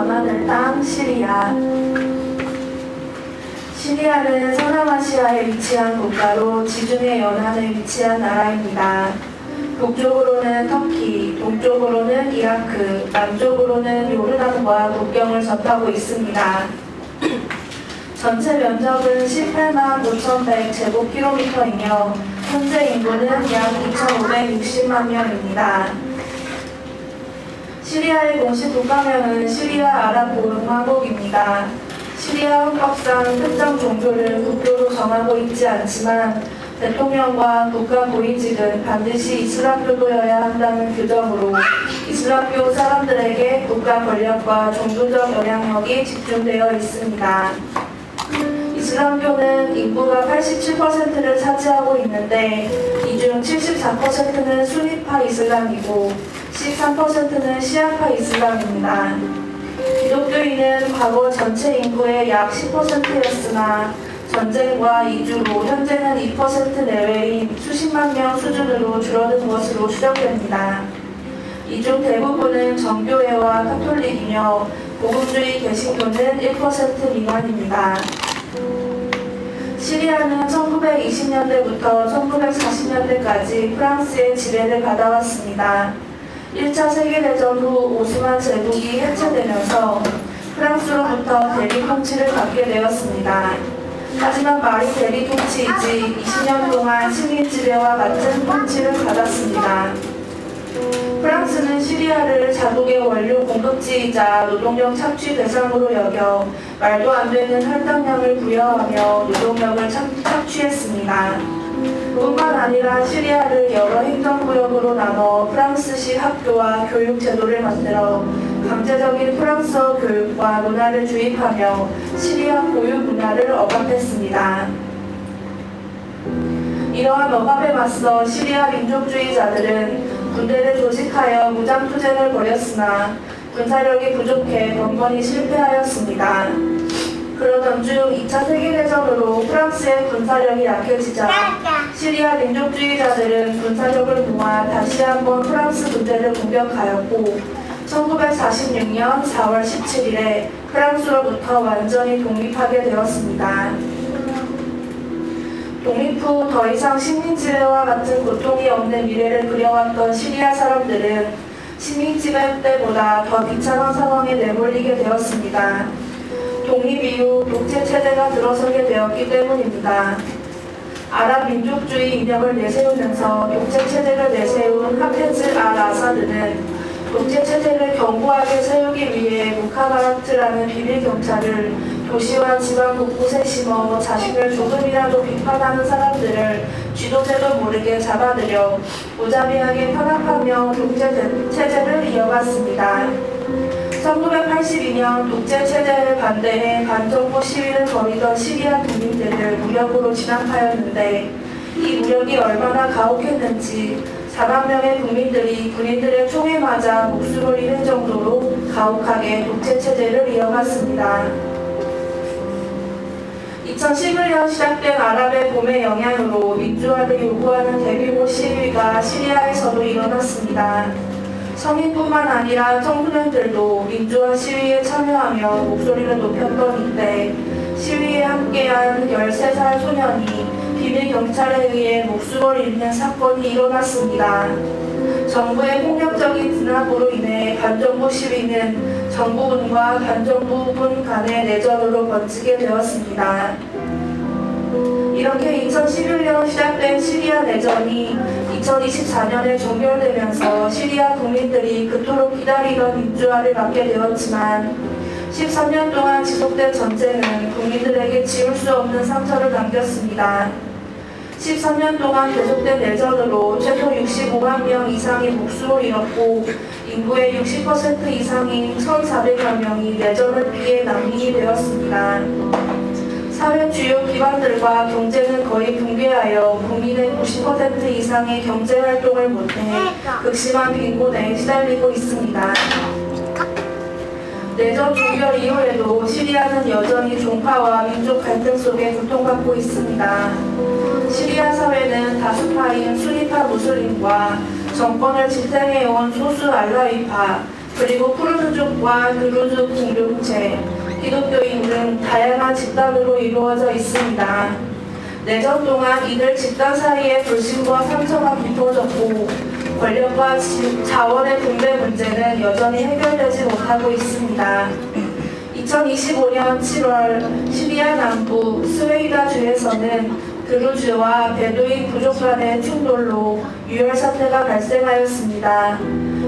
남하늘 땅 시리아. 시리아는 서남아시아에 위치한 국가로 지중해 연안에 위치한 나라입니다. 북쪽으로는 터키, 동쪽으로는 이라크, 남쪽으로는 요르단과 국경을 접하고 있습니다. 전체 면적은 18만 5,100제곱킬로미터이며 현재 인구는 약 2,560만 명입니다. 시리아의 공식 국가명은 시리아 아랍공화국입니다. 시리아 헌법상 특정 종교를 국교로 정하고 있지 않지만 대통령과 국가 고위직은 반드시 이슬람교도여야 한다는 규정으로 이슬람교 사람들에게 국가 권력과 종교적 영향력이 집중되어 있습니다. 이슬람교는 인구가 87%를 차지하고 있는데 이 중 74%는 수니파 이슬람이고 13%는 시아파 이슬람입니다. 기독교인은 과거 전체 인구의 약 10%였으나 전쟁과 이주로 현재는 2% 내외인 수십만 명 수준으로 줄어든 것으로 추정됩니다. 이 중 대부분은 정교회와 카톨릭이며 복음주의 개신교는 1% 미만입니다. 시리아는 1920년대부터 1940년대까지 프랑스의 지배를 받아왔습니다. 1차 세계대전 후 오스만 제국이 해체되면서 프랑스로부터 대리 통치를 받게 되었습니다. 하지만 말이 대리 통치이지 20년 동안 식민 지배와 같은 통치를 받았습니다. 프랑스는 시리아를 자국의 원료 공급지이자 노동력 착취 대상으로 여겨 말도 안 되는 할당량을 부여하며 노동력을 착취했습니다. 뿐만 아니라 시리아를 여러 행정구역으로 나눠 프랑스식 학교와 교육 제도를 만들어 강제적인 프랑스어 교육과 문화를 주입하며 시리아 고유 문화를 억압했습니다. 이러한 억압에 맞서 시리아 민족주의자들은 군대를 조직하여 무장투쟁을 벌였으나 군사력이 부족해 번번이 실패하였습니다. 그러던 중 2차 세계대전으로 프랑스의 군사력이 약해지자 시리아 민족주의자들은 군사력을 모아 다시 한번 프랑스 군대를 공격하였고 1946년 4월 17일에 프랑스로부터 완전히 독립하게 되었습니다. 독립 후 더 이상 식민지배와 같은 고통이 없는 미래를 그려왔던 시리아 사람들은 식민지배 때보다 더 비참한 상황에 내몰리게 되었습니다. 독립 이후 독재체제가 들어서게 되었기 때문입니다. 아랍 민족주의 이념을 내세우면서 독재체제를 내세운 하페즈 알-아사드는 독재체제를 견고하게 세우기 위해 무카바라트라는 비밀경찰을 도시와 지방 곳곳에 심어 자신을 조금이라도 비판하는 사람들을 쥐도새도 모르게 잡아들여 무자비하게 탄압하며 독재체제를 이어갔습니다. 1982년 독재체제를 반대해 반정부 시위를 벌이던 시리아 국민들을 무력으로 진압하였는데 이 무력이 얼마나 가혹했는지 4만 명의 국민들이 군인들의 총에 맞아 목숨을 잃은 정도로 가혹하게 독재체제를 이어갔습니다. 2011년 시작된 아랍의 봄의 영향으로 민주화를 요구하는 대규모 시위가 시리아에서도 일어났습니다. 성인뿐만 아니라 청소년들도 민주화 시위에 참여하며 목소리를 높였던 이때 시위에 함께한 13살 소년이 비밀경찰에 의해 목숨을 잃는 사건이 일어났습니다. 정부의 폭력적인 진압으로 인해 반정부 시위는 정부군과 반정부군 간의 내전으로 번지게 되었습니다. 이렇게 2011년 시작된 시리아 내전이 2024년에 종결되면서 시리아 국민들이 그토록 기다리던 민주화를 맞게 되었지만 13년 동안 지속된 전쟁은 국민들에게 지울 수 없는 상처를 남겼습니다. 13년 동안 계속된 내전으로 최소 65만 명 이상이 목숨을 잃었고 인구의 60% 이상인 1,400여 명이 내전을 피해 난민이 되었습니다. 사회 주요 기관들과 경제는 거의 붕괴하여 국민의 90% 이상의 경제활동을 못해 극심한 빈곤에 시달리고 있습니다. 내전 종결 이후에도 시리아는 여전히 종파와 민족 갈등 속에 고통받고 있습니다. 시리아 사회는 다수파인 수니파 무슬림과 정권을 지탱해온 소수 알라위파, 그리고 푸르드족과 드루즈 공동체, 기독교인 등 다양한 집단으로 이루어져 있습니다. 내전 동안 이들 집단 사이의 불신과 상처가 깊어졌고 권력과 자원의 분배 문제는 여전히 해결되지 못하고 있습니다. 2025년 7월 시리아 남부 스웨이다 주에서는 드루즈와 베두인 부족 간의 충돌로 유혈 사태가 발생하였습니다.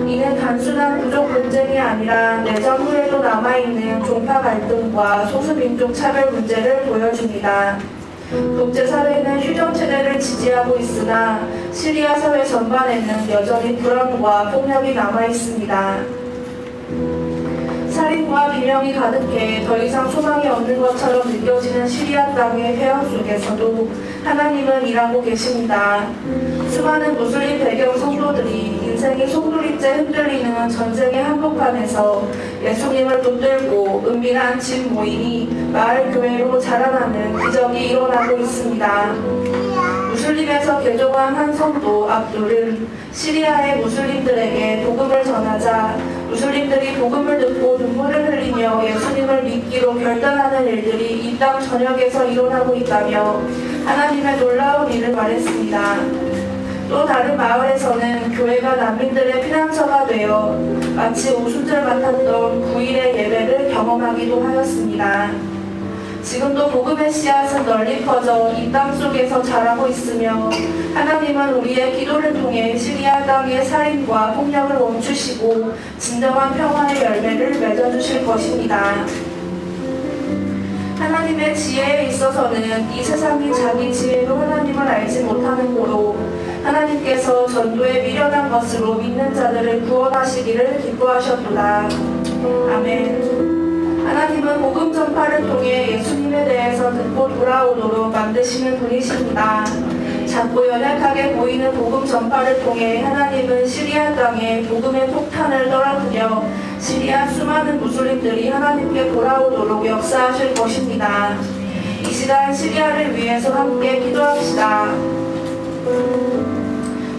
이는 단순한 부족 분쟁이 아니라 내전 후에도 남아있는 종파 갈등과 소수민족 차별 문제를 보여줍니다. 국제사회는 휴전체제를 지지하고 있으나 시리아 사회 전반에는 여전히 불안과 폭력이 남아있습니다. 살인과 비명이 가득해 더 이상 소망이 없는 것처럼 느껴지는 시리아 땅의 폐허 속에서도 하나님은 일하고 계십니다. 수많은 무슬림 배경 성도들이 인생이 송두리째 흔들리는 전쟁의 한복판에서 예수님을 붙들고 은밀한 집 모임이 마을 교회로 자라나는 기적이 일어나고 있습니다. 무슬림에서 개종한 한 성도 압둘은 시리아의 무슬림들에게 복음을 전하자 무슬림들이 복음을 듣고 눈물을 흘리며 예수님을 믿기로 결단하는 일들이 이 땅 전역에서 일어나고 있다며 하나님의 놀라운 일을 말했습니다. 또 다른 마을에서는 교회가 난민들의 피난처가 되어 마치 오순절 같았던 9일의 예배를 경험하기도 하였습니다. 지금도 복음의 씨앗은 널리 퍼져 이 땅 속에서 자라고 있으며 하나님은 우리의 기도를 통해 시리아 땅의 살인과 폭력을 멈추시고 진정한 평화의 열매를 맺어주실 것입니다. 하나님의 지혜에 있어서는 이 세상이 자기 지혜로 하나님을 알지 못하는 고로 하나님께서 전도에 미련한 것으로 믿는 자들을 구원하시기를 기뻐하셨도다. 아멘. 하나님은 복음 전파를 통해 예수님에 대해서 듣고 돌아오도록 만드시는 분이십니다. 작고 연약하게 보이는 복음 전파를 통해 하나님은 시리아 땅에 복음의 폭탄을 떨어뜨려 시리아 수많은 무슬림들이 하나님께 돌아오도록 역사하실 것입니다. 이 시간 시리아를 위해서 함께 기도합시다.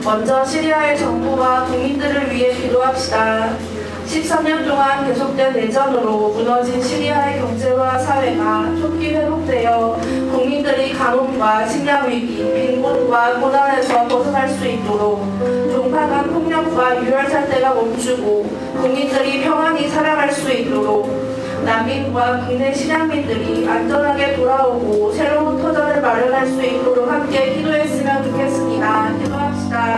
먼저 시리아의 정부와 국민들을 위해 기도합시다. 13년 동안 계속된 내전으로 무너진 시리아의 경제와 사회가 속히 회복되어 국민들이 가뭄과 식량위기, 빈곤과 고난에서 벗어날 수 있도록 종파 간 폭력과 유혈 사태가 멈추고 국민들이 평안히 살아갈 수 있도록 난민과 국내 신앙민들이 안전하게 돌아오고 새로운 터전을 마련할 수 있도록 함께 기도했으면 좋겠습니다. 기도합시다.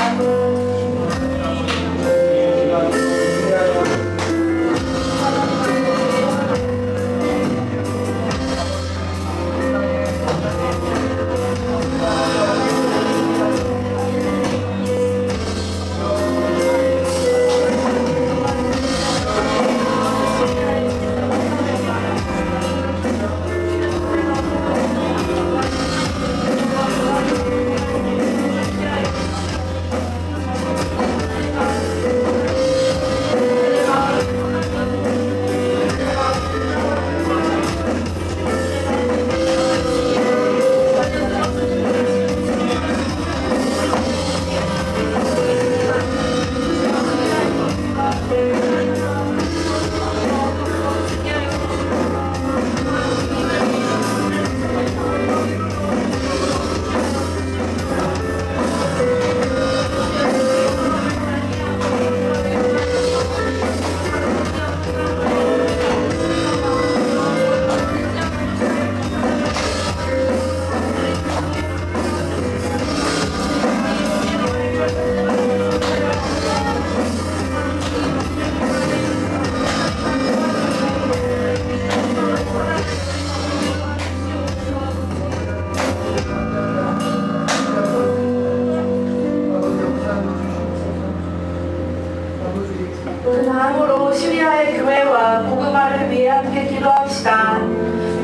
그 다음으로 시리아의 교회와 복음화를 위해 함께 기도합시다.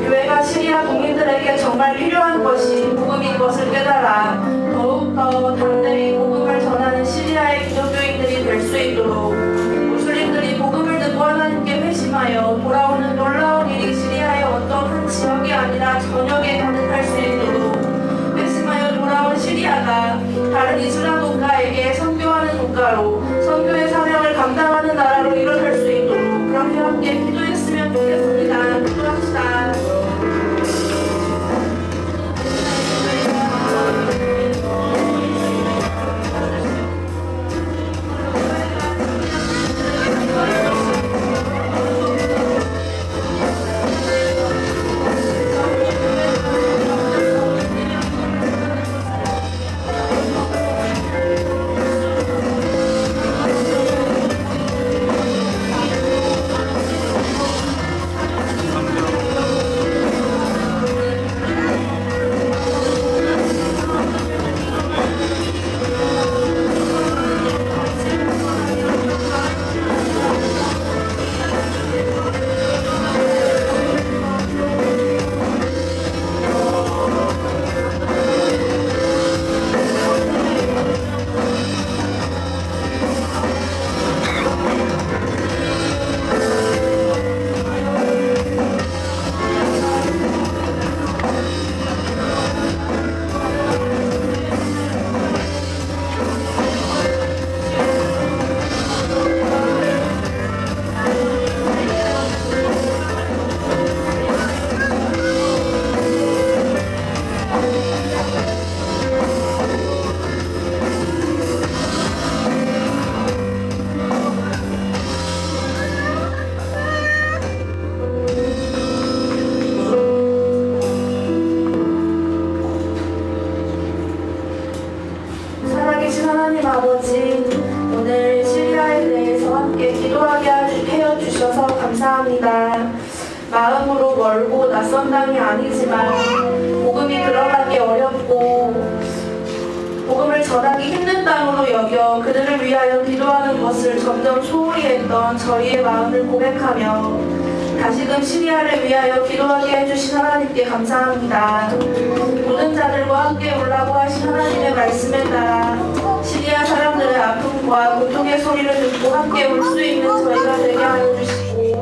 교회가 시리아 국민들에게 정말 필요한 것이 복음인 것을 깨달아 더욱더 담대히 복음을 전하는 시리아의 기독교인들이 될 수 있도록 무슬림들이 복음을 듣고 하나님께 회심하여 돌아오는 놀라운 일이 시리아의 어떤 한 지역이 아니라 전역에 가득할 수 있도록 회심하여 돌아온 시리아가 다른 이슬람 국가에게 선교하는 국가로 선교의 사명을 감당하는 나라로 일어설 수 있도록 하나님 아버지, 오늘 시리아에 대해서 함께 기도하게 해여 주셔서 감사합니다. 마음으로 멀고 낯선 땅이 아니지만 복음이 들어가기 어렵고 복음을 전하기 힘든 땅으로 여겨 그들을 위하여 기도하는 것을 점점 소홀히 했던 저희의 마음을 고백하며 다시금 시리아를 위하여 기도하게 해주신 하나님께 감사합니다. 모든 자들과 함께 오라고 하신 하나님의 말씀에 따라 시리아 사람들의 아픔과 고통의 소리를 듣고 함께 올 수 있는 저희가 되게 하여 주시고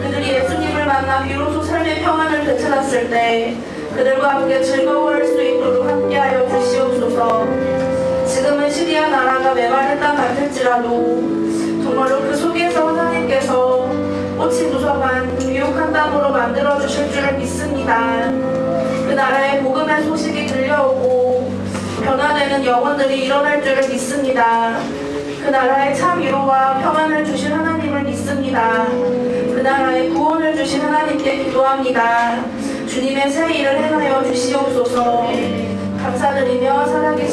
그들이 예수님을 만나 비로소 삶의 평안을 되찾았을 때 그들과 함께 즐거워할 수 있도록 함께하여 주시옵소서. 지금은 시리아 나라가 메마른 땅 같을지라도 정말로 그 속에서 하나님께서 꽃이 무성한 유혹한 땅으로 만들어주실 줄을 믿습니다. 그 나라의 복음의 소식이 들려오고 변화되는 영혼들이 일어날 줄을 믿습니다. 그 나라에 참 위로와 평안을 주신 하나님을 믿습니다. 그 나라에 구원을 주신 하나님께 기도합니다. 주님의 새 일을 행하여 주시옵소서. 감사드리며 살아계신